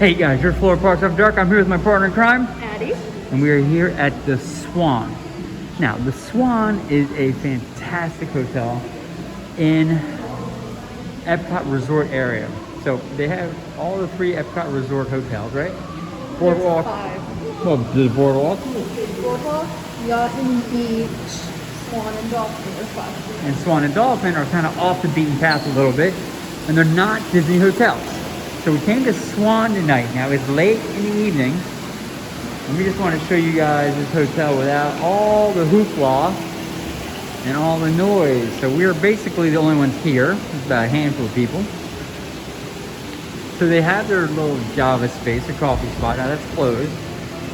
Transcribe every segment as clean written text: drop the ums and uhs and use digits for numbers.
Hey guys, your Florida Parks After Dark. I'm here with my partner in crime, Addie. and we are here at the Swan. Now, the Swan is a fantastic hotel in EPCOT Resort area. So they have all the three EPCOT Resort hotels, right? BoardWalk. Five. Well, the BoardWalk. BoardWalk, Yacht and Beach, Swan and Dolphin are five. And Swan and Dolphin are kind of off the beaten path a little bit, and they're not Disney hotels. So we came to Swan tonight. Now it's late in the evening, and we just want to show you guys this hotel without all the hoopla and all the noise. So we're basically the only ones here. There's about a handful of people. So they have their little Java space, a coffee spot. Now that's closed.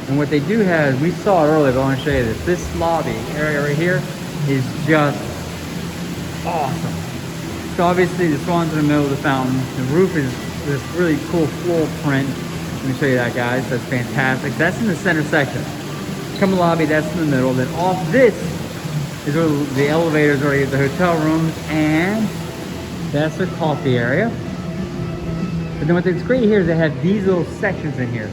And what they do have, we saw it earlier, but I want to show you this. This lobby area right here is just awesome. So obviously the Swan's in the middle of the fountain. The roof is this really cool floral print. Let me show you that, guys. That's fantastic. That's in the center section. Come to the lobby, that's in the middle. Then off this is where the elevators are at the hotel rooms, and that's the coffee area. But then what's great here is they have these little sections in here.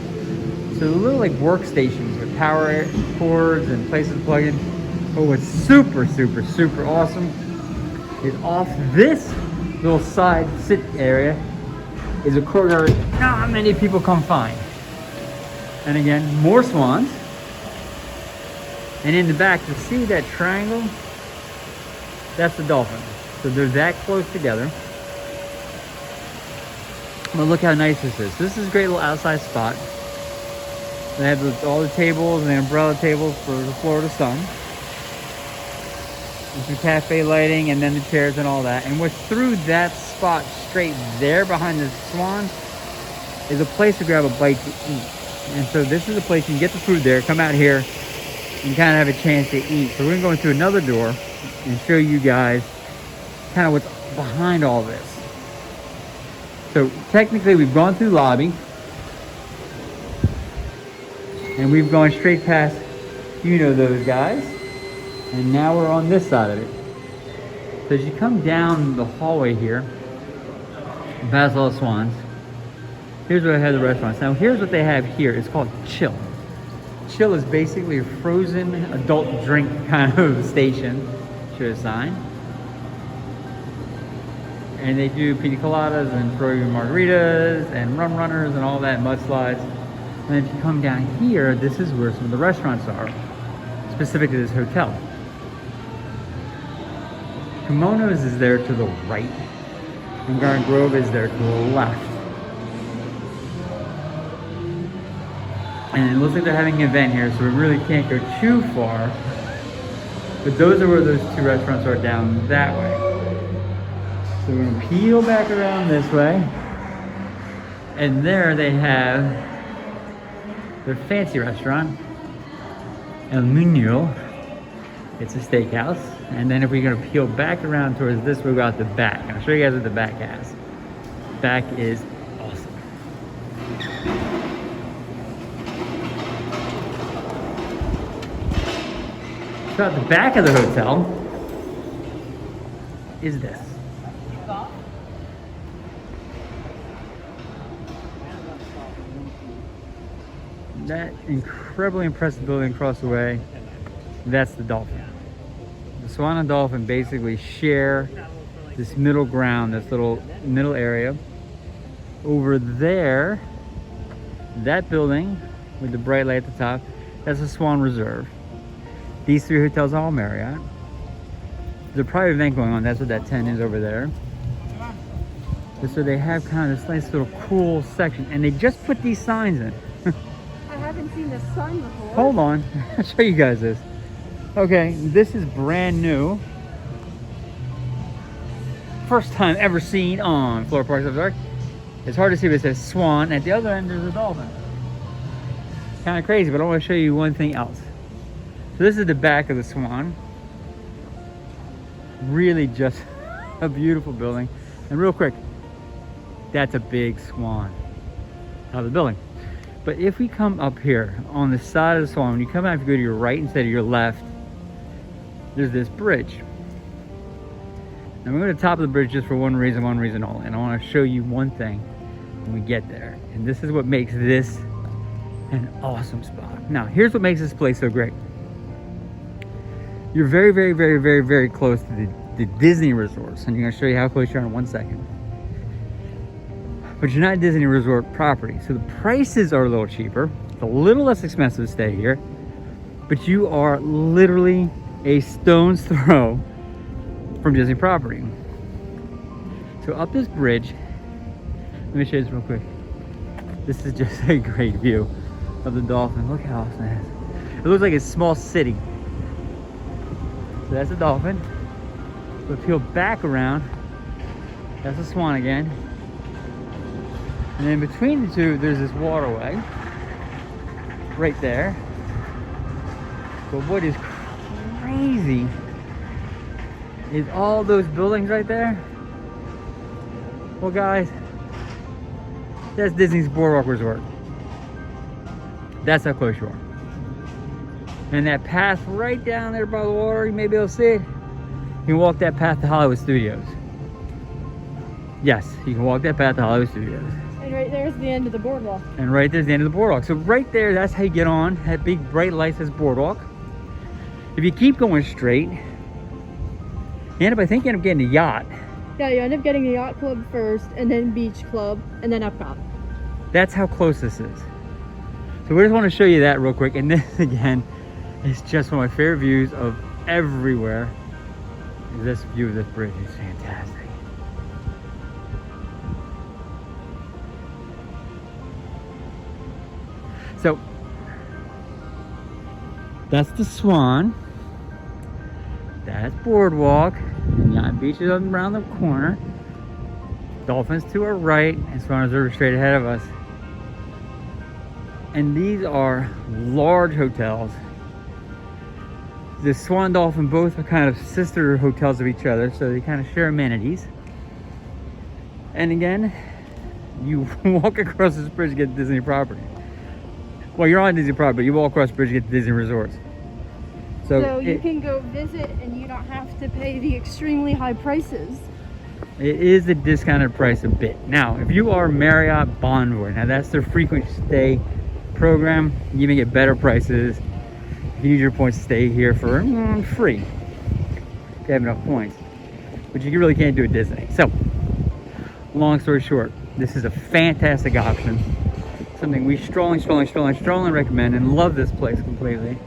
So they're little like workstations with power cords and places to plug in. But what's super, super, super awesome is off this little side sit area is a courtyard not many people come find. And again, more swans. And in the back, you see that triangle? That's the dolphin. So they're that close together. But look how nice this is. This is a great little outside spot. They have all the tables and the umbrella tables for the Florida sun. And some cafe lighting, and then the chairs and all that. And what's through that spot straight there behind the Swan is a place to grab a bite to eat. And so this is a place you can get the food there, come out here, and kind of have a chance to eat. So we're going to go into another door and show you guys kind of what's behind all this. So technically we've gone through the lobby, and we've gone straight past, you know, those guys, and now we're on this side of it. So as you come down the hallway here, past all the Swans, here's where they have the restaurants. Now here's what they have here. It's called Chill. Chill is basically a frozen adult drink kind of station. Show a sign. And they do pina coladas and frozen margaritas and rum runners and all that, mudslides. And if you come down here, this is where some of the restaurants are, specific to this hotel. Kimonos is there to the right, and Garden Grove is there to the left. And it looks like they're having an event here, so we really can't go too far. But those are where those two restaurants are down that way. So we're gonna peel back around this way. And there they have their fancy restaurant, El Muño. It's a steakhouse. And then if we're gonna peel back around towards this, we'll go out the back. I'll show you guys what the back has. Back is awesome. So at the back of the hotel is this. That incredibly impressive building across the way, that's the Dolphin. The Swan and Dolphin basically share this middle ground, this little middle area. Over there, that building with the bright light at the top, that's the Swan Reserve. These three hotels are all Marriott. There's a private event going on, that's what that tent is over there. And so they have kind of this nice little cool section, and they just put these signs in. I haven't seen the sun before. Hold on, I'll show you guys this. Okay, this is brand new. First time ever seen on Florida Parks After Dark. It's hard to see, but it says Swan. At the other end, there's a dolphin. Kind of crazy, but I want to show you one thing else. So this is the back of the Swan. Really just a beautiful building. And real quick, that's a big swan out of the building. But if we come up here on the side of the Swan, when you come out, if you go to your right instead of your left, there's this bridge. And we're going to the top of the bridge just for one reason only. And I want to show you one thing. when we get there. And this is what makes this an awesome spot. Now, here's what makes this place so great. You're very, very, very, very, very close to the Disney resorts, and I'm going to show you how close you are in 1 second. But you're not Disney resort property, so the prices are a little cheaper. It's a little less expensive to stay here, but you are literally a stone's throw from Disney property. So up this bridge, let me show you this real quick. This is just a great view of the Dolphin. Look how awesome it is. It looks like a small city. So that's the Dolphin. So peel back around, that's the Swan again. And then between the two, there's this waterway right there. But what is crazy is all those buildings right there. Well, guys, that's Disney's BoardWalk Resort. That's how close you are. And that path right down there by the water, you may be able to see it. You can walk that path to Hollywood Studios. Yes, you can walk that path to Hollywood Studios. And right there's the end of the boardwalk. And right there's the end of the boardwalk. So right there, that's how you get on. That big bright light says boardwalk. If you keep going straight, you end up, I think you end up getting a yacht. Yeah, you end up getting the yacht club first, and then beach club, and then Epcot. That's how close this is. So we just want to show you that real quick. And this again is just one of my favorite views of everywhere. This view of this bridge is fantastic. So that's the Swan. That's BoardWalk. And Yacht Beach is around the corner. Dolphins to our right, and Swan Reserve straight ahead of us. And these are large hotels. The Swan and Dolphin both are kind of sister hotels of each other, so they kind of share amenities. And again, you walk across this bridge to get to Disney property. Well, you're on Disney property, you walk across the bridge to get to Disney resorts. So you can go visit and you don't have to pay the extremely high prices. It is a discounted price a bit. Now, if you are Marriott Bonvoy, now that's their frequent stay program, you even get better prices. You can use your points to stay here for free if you have enough points. But you really can't do it at Disney. So, long story short, this is a fantastic option. Something we strongly recommend, and love this place completely.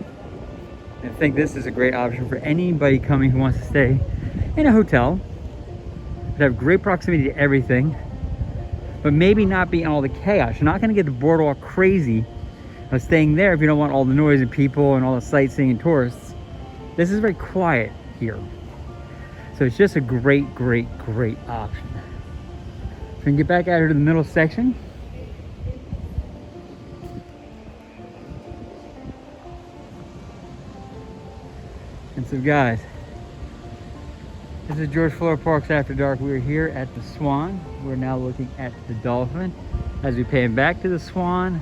I think this is a great option for anybody coming who wants to stay in a hotel, but have great proximity to everything, but maybe not be in all the chaos. You're not going to get the boardwalk crazy of staying there if you don't want all the noise and people and all the sightseeing and tourists. This is very quiet here. So it's just a great option. So we can get back out here to the middle section. And so guys, this is George Florida Parks After Dark. We're here at the Swan. We're now looking at the Dolphin as we pan back to the Swan.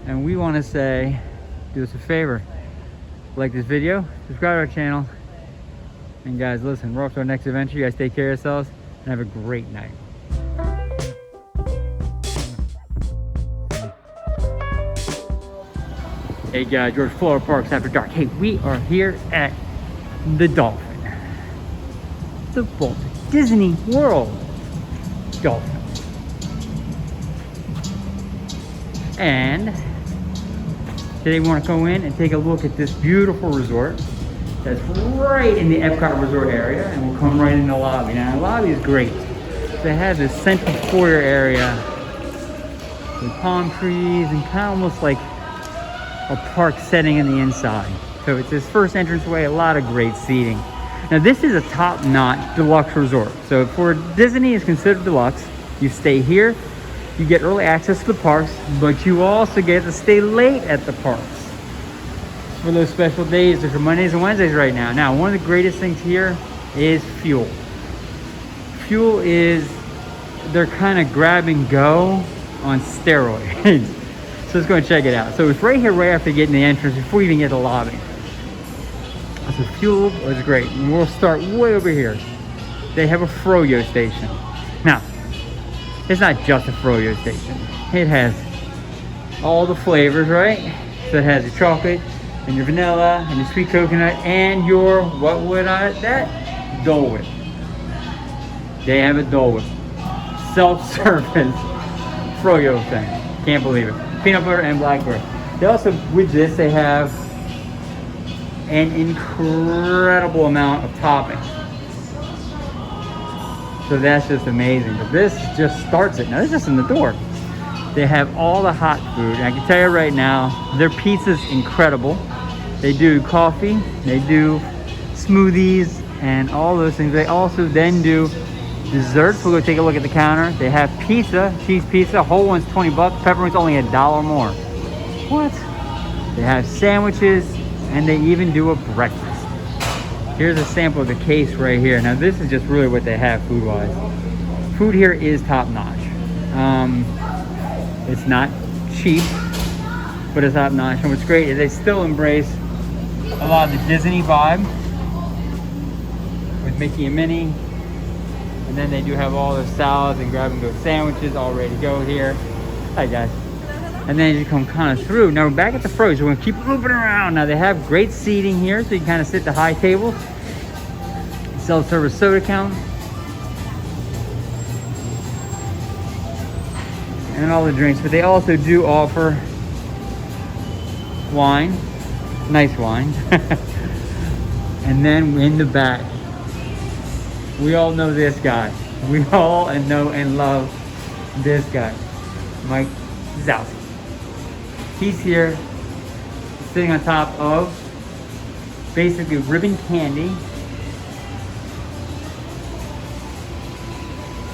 And we want to say, do us a favor, like this video, subscribe to our channel, and guys, listen, we're off to our next adventure. You guys take care of yourselves and have a great night. Hey guys, George Florida Parks After Dark. Hey, we are here at the Dolphin. The Walt Disney World Dolphin. And today we want to go in and take a look at this beautiful resort that's right in the EPCOT resort area, and we'll come right in the lobby. Now the lobby is great. They have this central foyer area with palm trees and kind of almost like a park setting in the inside. So it's this first entranceway, a lot of great seating. Now this is a top-notch deluxe resort. So for Disney is considered deluxe. You stay here, you get early access to the parks, but you also get to stay late at the parks for those special days. They're for Mondays and Wednesdays right now. Now, one of the greatest things here is fuel. Fuel is, they're kind of grab and go on steroids. So let's go and check it out. So it's right here, right after getting the entrance, before you even get to the lobby. So fuel is great. And we'll start way over here. They have a froyo station. Now, it's not just a froyo station. It has all the flavors, right? So it has your chocolate and your vanilla and your sweet coconut and your, what would that? Dole Whip. They have a Dole Whip. Self-service froyo thing. Can't believe it. Peanut butter and blackberry. They also, with this, they have an incredible amount of toppings. So that's just amazing. But this just starts it. Now this is just in the door. They have all the hot food. And I can tell you right now, their pizza's incredible. They do coffee, they do smoothies, and all those things. They also then do desserts. We'll go take a look at the counter. They have pizza, cheese pizza. Whole one's 20 bucks. Pepperoni's only $1 more. What? They have sandwiches, and they even do a breakfast. Here's a sample of the case right here. Now this is just really what they have food-wise. Food here is top-notch. It's not cheap, but it's top-notch. And what's great is they still embrace a lot of the Disney vibe with Mickey and Minnie. And then they do have all their salads and grab-and-go sandwiches all ready to go here. Hi guys. And then you come kind of through. Now we're back at the froyo. We're gonna keep looping around. Now they have great seating here, so you can kind of sit at the high tables. Self-service soda counter. And all the drinks, but they also do offer wine, nice wine. And then in the back, we all know this guy. We all know and love this guy, Mike Zowski. He's here, sitting on top of basically ribbon candy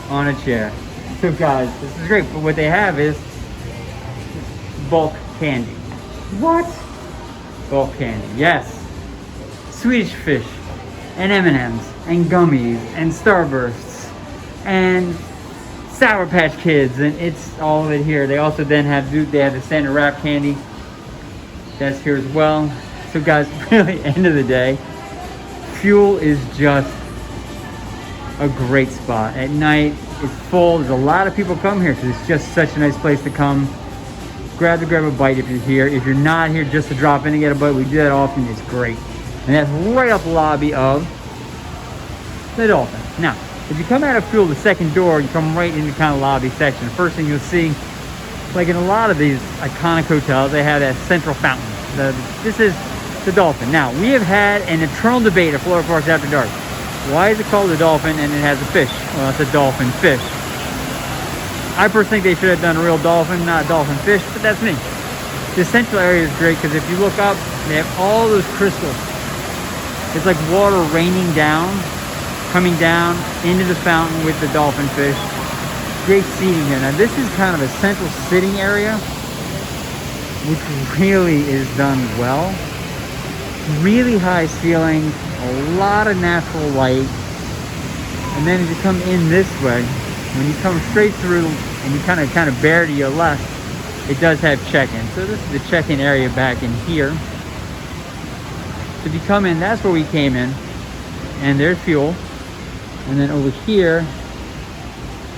on a chair. So guys, this is great, but what they have is bulk candy. What? Bulk candy, yes. Swedish Fish, and M&Ms, and gummies, and Starbursts, and Sour Patch Kids, and it's all of it here. They also then have, they have the standard wrap candy. That's here as well. So guys, really, end of the day, fuel is just a great spot. At night, it's full. There's a lot of people come here because it's just such a nice place to come. Grab a bite if you're here. If you're not here just to drop in and get a bite, we do that often. It's great. And that's right up the lobby of the Dolphin. Now, if you come out of fuel, the second door, you come right into kind of lobby section. The first thing you'll see, like in a lot of these iconic hotels, they have that central fountain. This is the Dolphin. Now, we have had an eternal debate at Florida Parks After Dark. Why is it called the Dolphin and it has a fish? Well, it's a dolphin fish. I personally think they should have done a real dolphin, not a dolphin fish, but that's me. The central area is great because if you look up, they have all those crystals. It's like water raining down, coming down into the fountain with the dolphin fish. Great seating here. Now this is kind of a central sitting area, which really is done well. Really high ceilings, a lot of natural light. And then as you come in this way, when you come straight through and you kind of bear to your left, it does have check-in. So this is the check-in area back in here. So if you come in, that's where we came in. And there's fuel. And then over here,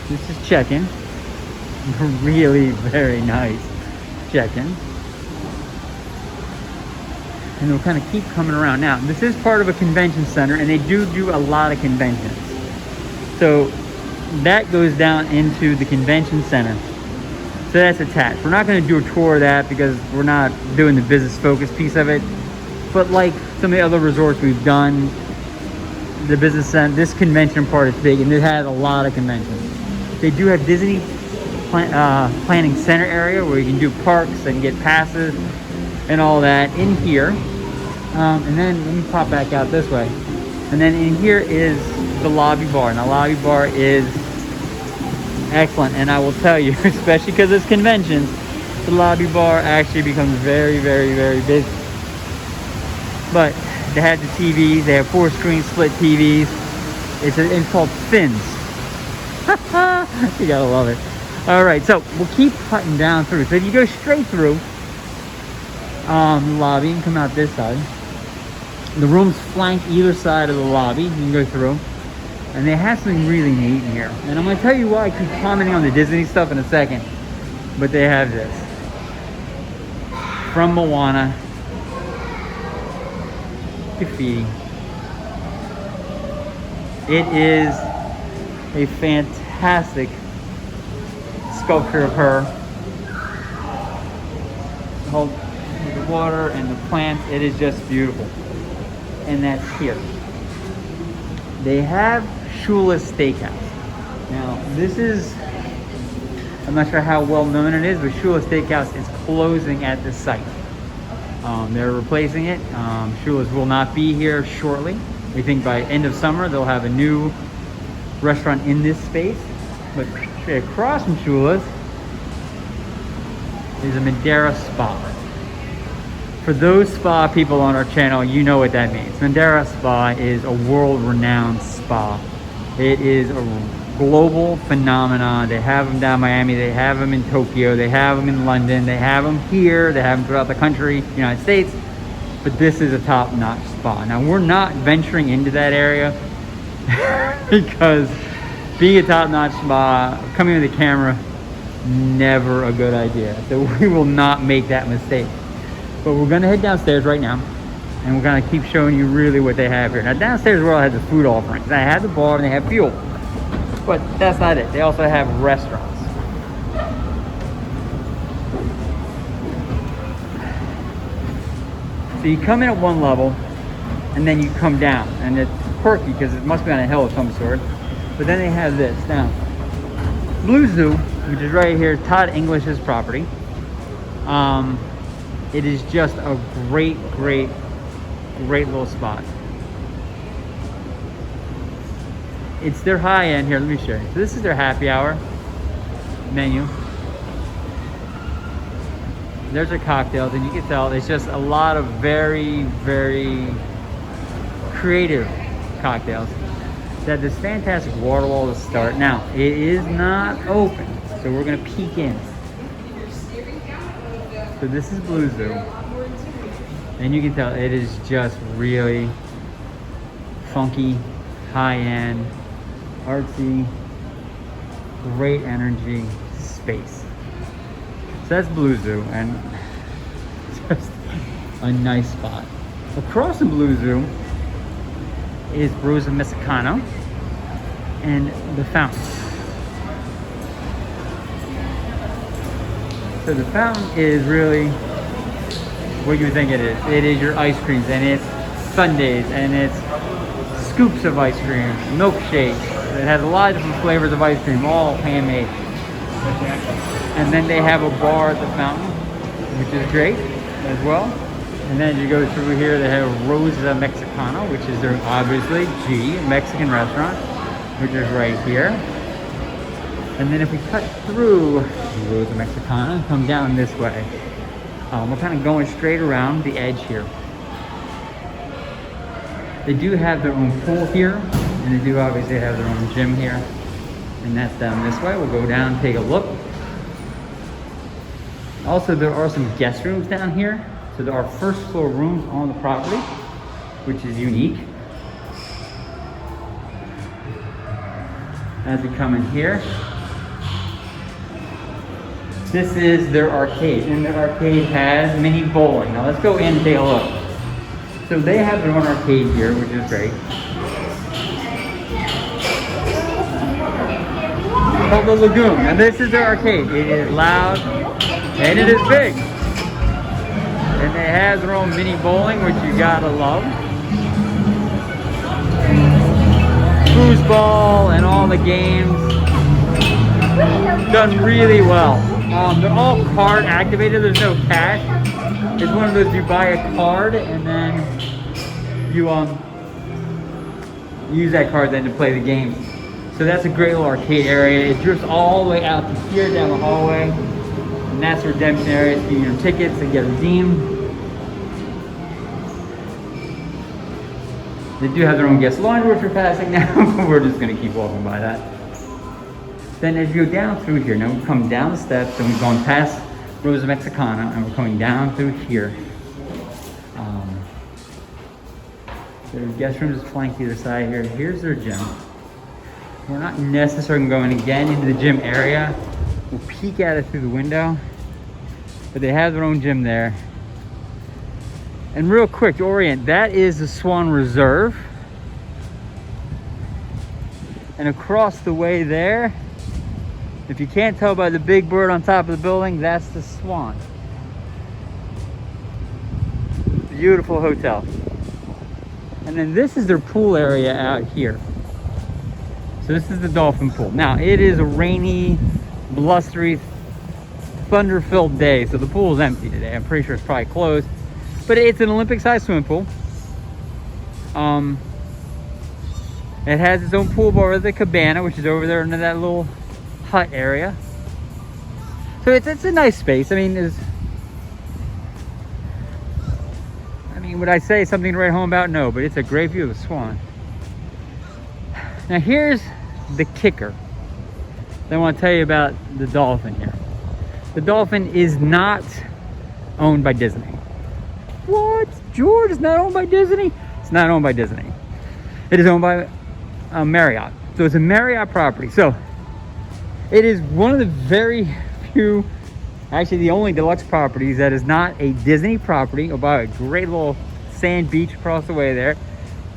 this is check-in. Really very nice check-in. And we'll kind of keep coming around. Now, this is part of a convention center, and they do a lot of conventions. So that goes down into the convention center. So that's attached. We're not going to do a tour of that because we're not doing the business focus piece of it. But like some of the other resorts we've done, the business center, this convention part is big, and it has a lot of conventions. They do have Disney planning center area where you can do parks and get passes and all that in here. And then let me pop back out this way. And then in here is the lobby bar. Now lobby bar is excellent, and I will tell you, especially because it's conventions, the lobby bar actually becomes very, very, very busy. But they have the TVs. They have 4-screen split TVs. It's called Fins. You gotta love it. All right, so we'll keep cutting down through. So if you go straight through the lobby and come out this side, the rooms flank either side of the lobby. You can go through. And they have something really neat in here. And I'm gonna tell you why I keep commenting on the Disney stuff in a second. But they have this. From Moana. Graffiti. It is a fantastic sculpture of her. Hold the water and the plants. It is just beautiful. And that's here. They have Shula's Steakhouse. Now, this is, I'm not sure how well known it is, but Shula's Steakhouse is closing at this site. They're replacing it. Shula's will not be here shortly. We think by end of summer, they'll have a new restaurant in this space. But straight across from Shula's is a Madeira Spa. For those spa people on our channel, you know what that means. Madeira Spa is a world-renowned spa. It is a global phenomenon. They have them down in Miami, they have them in Tokyo, they have them in London, they have them here, they have them throughout the country, United States. But this is a top-notch spa. Now, we're not venturing into that area because being a top-notch spa, coming with a camera, never a good idea. So we will not make that mistake. But we're gonna head downstairs right now, and we're gonna keep showing you really what they have here. Now, downstairs where I had the food offerings. They have the bar and they have fuel, but that's not it. They also have restaurants. So you come in at one level, and then you come down, and it's quirky because it must be on a hill of some sort. But then they have this now. Blue Zoo, which is right here, Todd English's property. It is just a great little spot. It's their high end here. Let me show you. So this is their happy hour menu. There's their cocktails, and you can tell it's just a lot of very creative cocktails. They have this fantastic water wall to start. Now, it is not open, so we're gonna peek in. So this is Blue Zoo, and you can tell it is just really funky, high-end, artsy, great energy space. So that's Blue Zoo, and just a nice spot. Across from Blue Zoo is Rosa Mexicano and the fountain. So the fountain is really what you would think it is. It is your ice creams, and it's sundaes, and it's scoops of ice cream, milkshakes. It has a lot of different flavors of ice cream, all handmade. And then they have a bar at the fountain, which is great as well. And then you go through here, they have Rosa Mexicano, which is their, obviously, Mexican restaurant, which is right here. And then if we cut through Rosa Mexicana and come down this way, we're kind of going straight around the edge here. They do have their own pool here, and they do obviously have their own gym here. And that's down this way. We'll go down and take a look. Also, there are some guest rooms down here. So there are first floor rooms on the property, which is unique. As we come in here, this is their arcade, and their arcade has mini bowling. Now let's go in and take a look. So they have their own arcade here, which is great. Called the Lagoon, and this is their arcade. It is loud, and it is big. And they have their own mini bowling, which you gotta love. Foosball and all the games. Done really well. They're all card activated, there's no cash. It's one of those you buy a card and then you use that card then to play the games. So that's a great little arcade area. It drifts all the way out to here down the hallway. And that's the redemption area to get your tickets and get redeemed. They do have their own guest laundry, which we're passing now, but we're just gonna keep walking by that. Then as you go down through here, now we come down the steps and we've gone past Rosa Mexicana and we're coming down through here. Their guest room is flanked either side here. Here's their gym. We're not necessarily going again into the gym area. We'll peek at it through the window, but they have their own gym there. And real quick to orient, that is the Swan Reserve. And across the way there, if you can't tell by the big bird on top of the building, that's the Swan. Beautiful hotel. And then this is their pool area out here. So this is the Dolphin pool. Now it is a rainy, blustery, thunder-filled day, so the pool is empty today. I'm pretty sure it's probably closed, but it's an Olympic-sized swimming pool. It has its own pool bar with the cabana, which is over there under that little hut area. So it's a nice space. I mean, would I say something to write home about? No, but it's a great view of the Swan. Now here's the kicker that I want to tell you about the Dolphin here. The Dolphin is not owned by Disney. What? George is not owned by Disney? It's not owned by Disney. It is owned by Marriott. So it's a Marriott property. So it is one of the very few, actually the only deluxe properties that is not a Disney property. About a great little sand beach across the way there.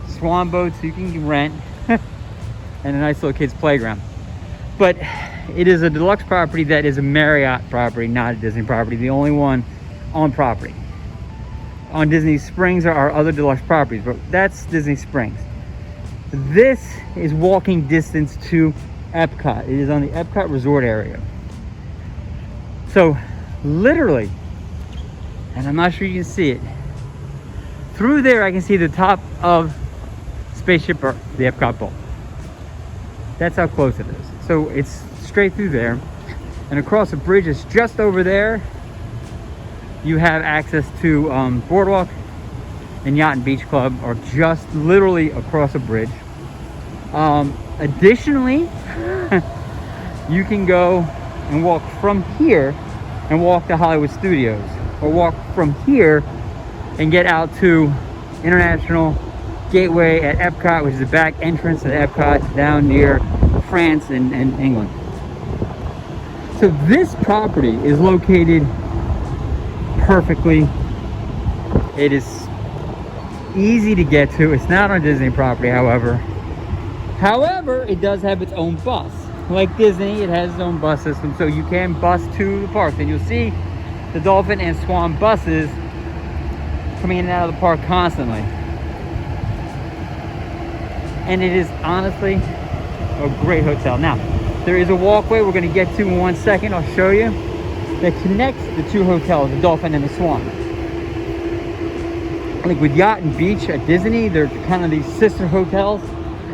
Swan boats you can rent. And a nice little kids playground. But it is a deluxe property that is a Marriott property, not a Disney property. The only one on property. On Disney Springs there are other deluxe properties, but that's Disney Springs. This is walking distance to EPCOT. It is on the EPCOT resort area. So literally, and I'm not sure you can see it, through there I can see the top of Spaceship Earth, the EPCOT bowl. That's how close it is. So it's straight through there, and across the bridge is just over there. You have access to BoardWalk and Yacht and Beach Club, or just literally across a bridge. Additionally, you can go and walk from here and walk to Hollywood Studios, or walk from here and get out to International Gateway at EPCOT, which is the back entrance at EPCOT down near France and England. So this property is located perfectly. It is easy to get to. It's not on Disney property, however. However, it does have its own bus. Like Disney, it has its own bus system, so you can bus to the park. And you'll see the Dolphin and Swan buses coming in and out of the park constantly. And it is honestly a great hotel. Now, there is a walkway we're going to get to in 1 second. I'll show you, that connects the two hotels, the Dolphin and the Swan. Like with Yacht and Beach at Disney, they're kind of these sister hotels.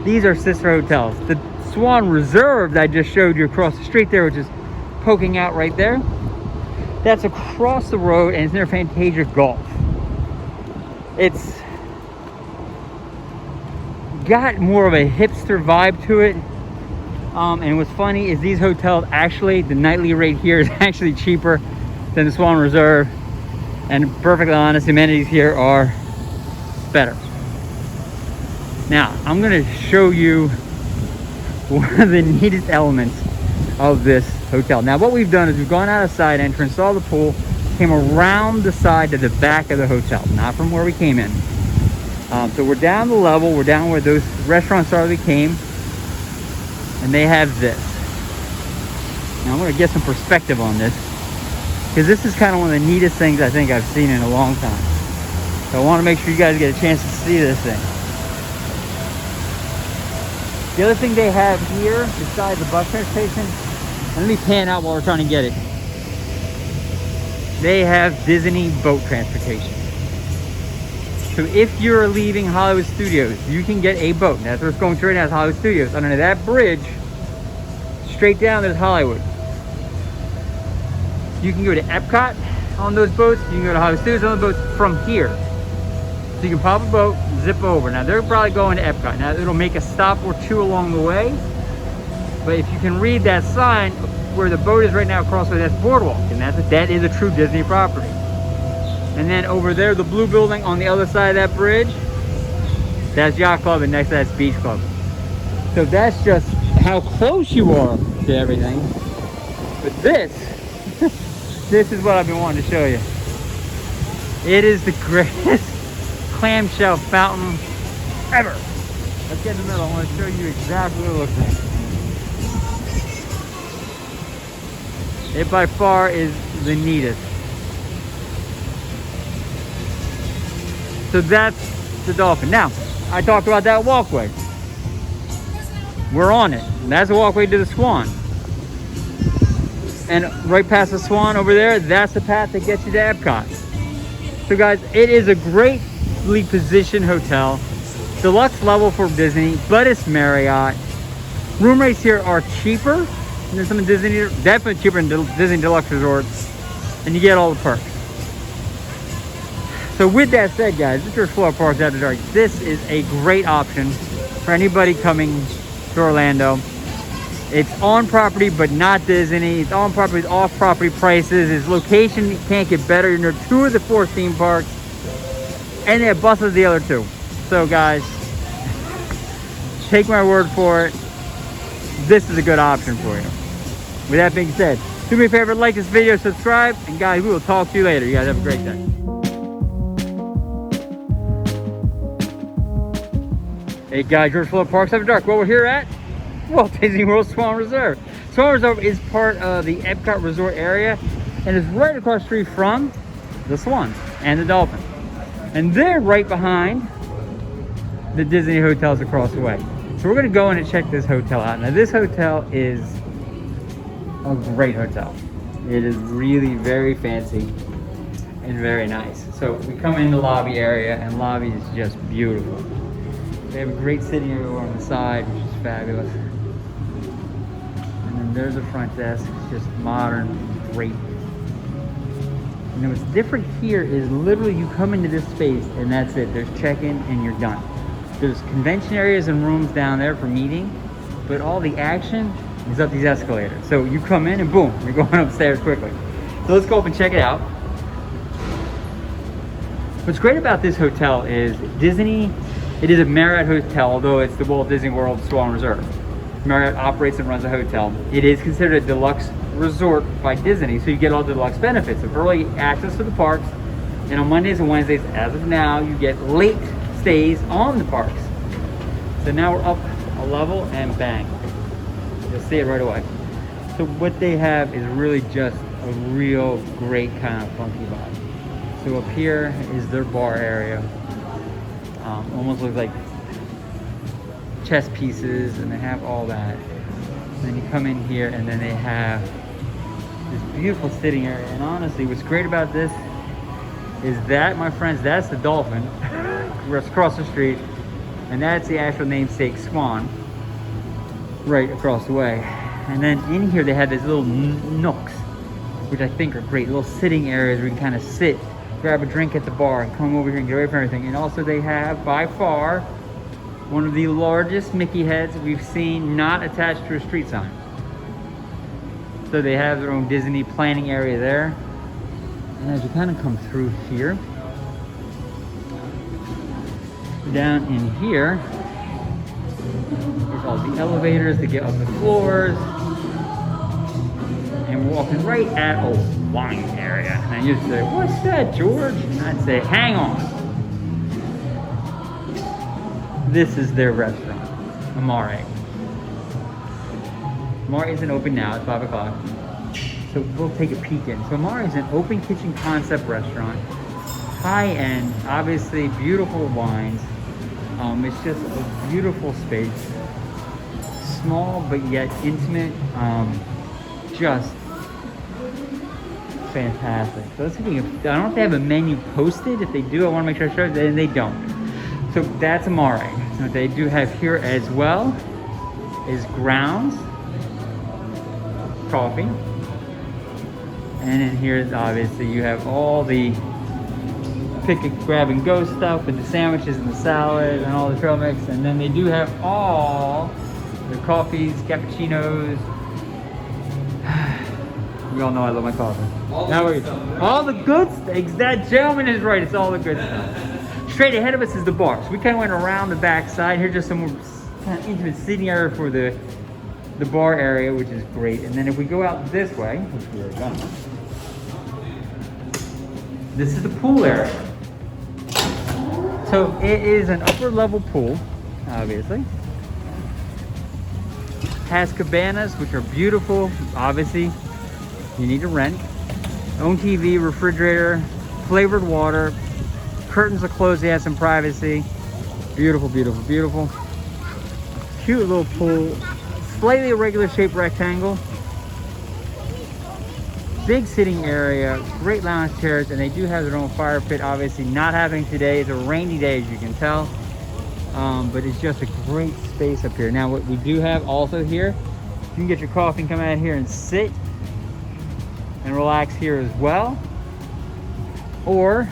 These are sister hotels. The Swan Reserve that I just showed you across the street there, which is poking out right there, that's across the road, and it's near Fantasia Golf. It's got more of a hipster vibe to it. And what's funny is these hotels, actually the nightly rate here is actually cheaper than the Swan Reserve, and perfectly honest, the amenities here are better. Now I'm going to show you one of the neatest elements of this hotel. Now what we've done is we've gone out a side entrance, saw the pool, came around the side to the back of the hotel, not from where we came in. So we're down the level, we're down where those restaurants are that came, and they have this. Now I'm going to get some perspective on this, because this is kind of one of the neatest things I think I've seen in a long time. So I want to make sure you guys get a chance to see this thing. The other thing they have here, besides the bus transportation, and let me pan out while we're trying to get it. They have Disney boat transportation. So if you're leaving Hollywood Studios, you can get a boat. That's where it's going to right now, is Hollywood Studios. Under that bridge, straight down, there's Hollywood. You can go to EPCOT on those boats. You can go to Hollywood Studios on the boats from here. So you can pop a boat, zip over. Now they're probably going to EPCOT. Now it'll make a stop or two along the way. But if you can read that sign, where the boat is right now across the way, that's BoardWalk. And that is a true Disney property. And then over there, the blue building on the other side of that bridge, that's Yacht Club, and next to that's Beach Club. So that's just how close you are to everything. But this, this is what I've been wanting to show you. It is the greatest clamshell fountain ever. Let's get in the middle. I want to show you exactly what it looks like. It by far is the neatest. So that's the Dolphin. Now, I talked about that walkway. We're on it. And that's the walkway to the Swan. And right past the Swan over there, that's the path that gets you to Epcot. So guys, it is a greatly positioned hotel. Deluxe level for Disney, but it's Marriott. Room rates here are cheaper than some of Disney, definitely cheaper than Disney Deluxe resorts. And you get all the perks. So with that said, guys, this is Florida Parks After Dark. This is a great option for anybody coming to Orlando. It's on property, but not Disney. It's on property, off property prices. Its location can't get better. You're near 2 of the 4 theme parks, and they have buses the other 2. So guys, take my word for it. This is a good option for you. With that being said, do me a favor, like this video, subscribe, and guys, we will talk to you later. You guys have a great day. Hey guys, George Florida Parks After Dark. Well, we're here at Walt Disney World Swan Reserve. Swan Reserve is part of the EPCOT Resort area and is right across the street from the Swan and the Dolphin. And they're right behind the Disney hotels across the way. So we're gonna go in and check this hotel out. Now this hotel is a great hotel. It is really very fancy and very nice. So we come in the lobby area, and lobby is just beautiful. They have a great sitting area on the side, which is fabulous. And then there's a front desk, just modern, great. And then what's different here is literally you come into this space and that's it. There's check-in and you're done. There's convention areas and rooms down there for meeting, but all the action is up these escalators. So you come in and boom, you're going upstairs quickly. So let's go up and check it out. What's great about this hotel is Disney, it is a Marriott hotel, although it's the Walt Disney World Swan Reserve. Marriott operates and runs a hotel. It is considered a deluxe resort by Disney, so you get all the deluxe benefits of early access to the parks. And on Mondays and Wednesdays, as of now, you get late stays on the parks. So now we're up a level and bang. You'll see it right away. So what they have is really just a real great kind of funky vibe. So up here is their bar area. Almost looks like chess pieces, and they have all that. And then you come in here and then they have this beautiful sitting area. And honestly, what's great about this is that, my friends, that's the Dolphin. We're across the street, and that's the actual namesake Swan right across the way. And then in here they have these little nooks, which I think are great, little sitting areas where you can kind of sit, grab a drink at the bar, and come over here and get away from everything. And also they have, by far, one of the largest Mickey heads we've seen not attached to a street sign. So they have their own Disney planning area there. And as you kind of come through here, down in here, there's all the elevators to get up the floors. And we're walking right at a wine area. And you'd say, what's that, George? And I'd say, hang on. This is their restaurant, Amare. Amare isn't open now, it's 5 o'clock. So we'll take a peek in. So Amare is an open kitchen concept restaurant. High end, obviously beautiful wines. It's just a beautiful space. Small but yet intimate. Just fantastic. So let's see if we can, I don't know if they have a menu posted. If they do, I want to make sure I show it, and they don't. So that's Amare. What they do have here as well is Grounds coffee. And in here, obviously, you have all the pick and grab and go stuff with the sandwiches and the salad and all the trail mix. And then they do have all the coffees, cappuccinos. We all know I love my coffee. All the good things. That gentleman is right. It's all the good stuff. Straight ahead of us is the bar. So we kind of went around the back side. Here's just some more kind of intimate sitting area for the bar area, which is great. And then if we go out this way, which we are going, this is the pool area. So it is an upper level pool, obviously. Has cabanas, which are beautiful. Obviously, you need to rent. Own TV, refrigerator, flavored water, curtains are closed, they have some privacy. Beautiful, beautiful, beautiful. Cute little pool. Slightly irregular shaped rectangle. Big sitting area, great lounge chairs, and they do have their own fire pit. Obviously not happening today. It's a rainy day, as you can tell. But it's just a great space up here. Now what we do have also here, you can get your coffee and come out here and sit and relax here as well. Or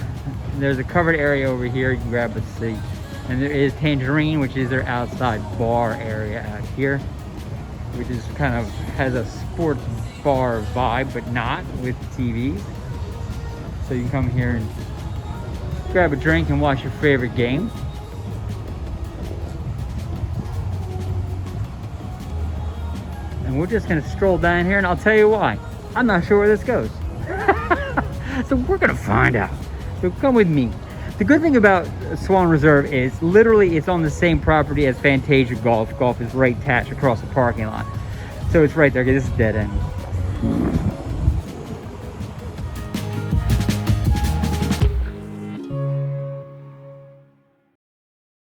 there's a covered area over here, you can grab a seat. And there is Tangerine, which is their outside bar area out here, which is kind of has a sports bar vibe, but not with TVs. So you can come here and grab a drink and watch your favorite game. And we're just gonna stroll down here, and I'll tell you why. I'm not sure where this goes. So we're gonna find out. So come with me. The good thing about Swan Reserve is literally it's on the same property as Fantasia Golf. Golf is right attached across the parking lot. So it's right there. Okay, this is dead end.